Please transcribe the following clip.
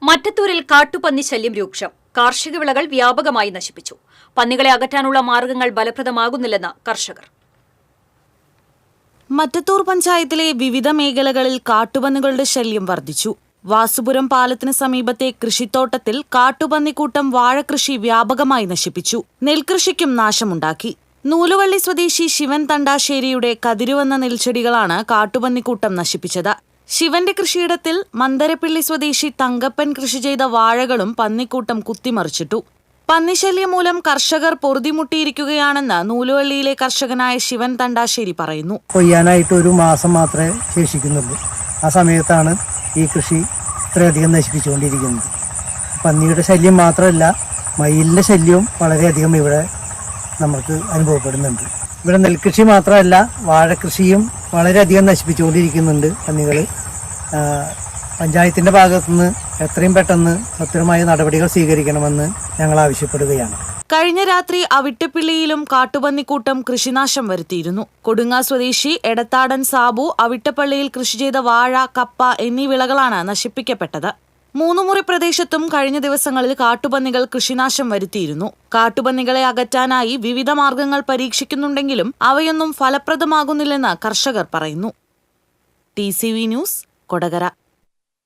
മറ്റത്തൂരിൽ കാട്ടുപന്നി ശല്യം രൂക്ഷം. കാർഷിക വിളകൾ വ്യാപകമായി നശിപ്പിച്ചു. പന്നികളെ അകറ്റാനുള്ള മാർഗങ്ങൾ ഫലപ്രദമാകുന്നില്ലെന്ന് കർഷകർ. മറ്റത്തൂർ പഞ്ചായത്തിലെ വിവിധ മേഖലകളിൽ കാട്ടുപന്നികളുടെ ശല്യം വർദ്ധിച്ചു. വാസുപുരം പാലത്തിന് സമീപത്തെ കൃഷിത്തോട്ടത്തിൽ കാട്ടുപന്നിക്കൂട്ടം വാഴകൃഷി വ്യാപകമായി നശിപ്പിച്ചു. നെൽകൃഷിക്കും നാശമുണ്ടാക്കി. നൂലുവള്ളി സ്വദേശി ശിവൻ തണ്ടാശ്ശേരിയുടെ കതിരുവന്ന നെൽച്ചെടികളാണ് കാട്ടുപന്നിക്കൂട്ടം നശിപ്പിച്ചത്. ശിവന്റെ കൃഷിയിടത്തിൽ മന്ദരപ്പിള്ളി സ്വദേശി തങ്കപ്പൻ കൃഷി ചെയ്ത വാഴകളും പന്നിക്കൂട്ടം കുത്തിമറിച്ചിട്ടു. പന്നിശല്യം മൂലം കർഷകർ പൊറുതിമുട്ടിയിരിക്കുകയാണെന്ന് നൂലുവള്ളിയിലെ കർഷകനായ ശിവൻ തണ്ടാശ്ശേരി പറയുന്നു. കൊയ്യാനായിട്ട് ഒരു മാസം മാത്രമേ ശേഷിക്കുന്നുള്ളൂ. ആ സമയത്താണ് ഈ കൃഷി ഇത്രയധികം നശിപ്പിച്ചുകൊണ്ടിരിക്കുന്നത്. പന്നിയുടെ ശല്യം മാത്രമല്ല, മയിലിന്റെ ശല്യവും വളരെയധികം ഇവിടെ നമുക്ക് അനുഭവപ്പെടുന്നുണ്ട്. ഇവിടെ നെൽകൃഷി മാത്രമല്ല, വാഴകൃഷിയും വളരെയധികം നശിപ്പിച്ചുകൊണ്ടിരിക്കുന്നുണ്ട് പന്നികൾ. പഞ്ചായത്തിന്റെ ഭാഗത്തുനിന്ന് എത്രയും പെട്ടെന്ന് സത്വരമായ നടപടികൾ സ്വീകരിക്കണമെന്ന് ഞങ്ങൾ ആവശ്യപ്പെടുകയാണ്. കഴിഞ്ഞ രാത്രി അവിട്ടപ്പള്ളിയിലും കാട്ടുപന്നിക്കൂട്ടം കൃഷിനാശം വരുത്തിയിരുന്നു. കൊടുങ്ങ സ്വദേശി എടത്താടൻ സാബു അവിട്ടപ്പള്ളിയിൽ കൃഷി ചെയ്ത വാഴ, കപ്പ എന്നീ വിളകളാണ് നശിപ്പിക്കപ്പെട്ടത്. മൂന്നുമുറി പ്രദേശത്തും കഴിഞ്ഞ ദിവസങ്ങളിൽ കാട്ടുപന്നികൾ കൃഷിനാശം വരുത്തിയിരുന്നു. കാട്ടുപന്നികളെ അകറ്റാനായി വിവിധ മാർഗങ്ങൾ പരീക്ഷിക്കുന്നുണ്ടെങ്കിലും അവയൊന്നും ഫലപ്രദമാകുന്നില്ലെന്ന് കർഷകർ പറയുന്നു. TCV news, Kodakara.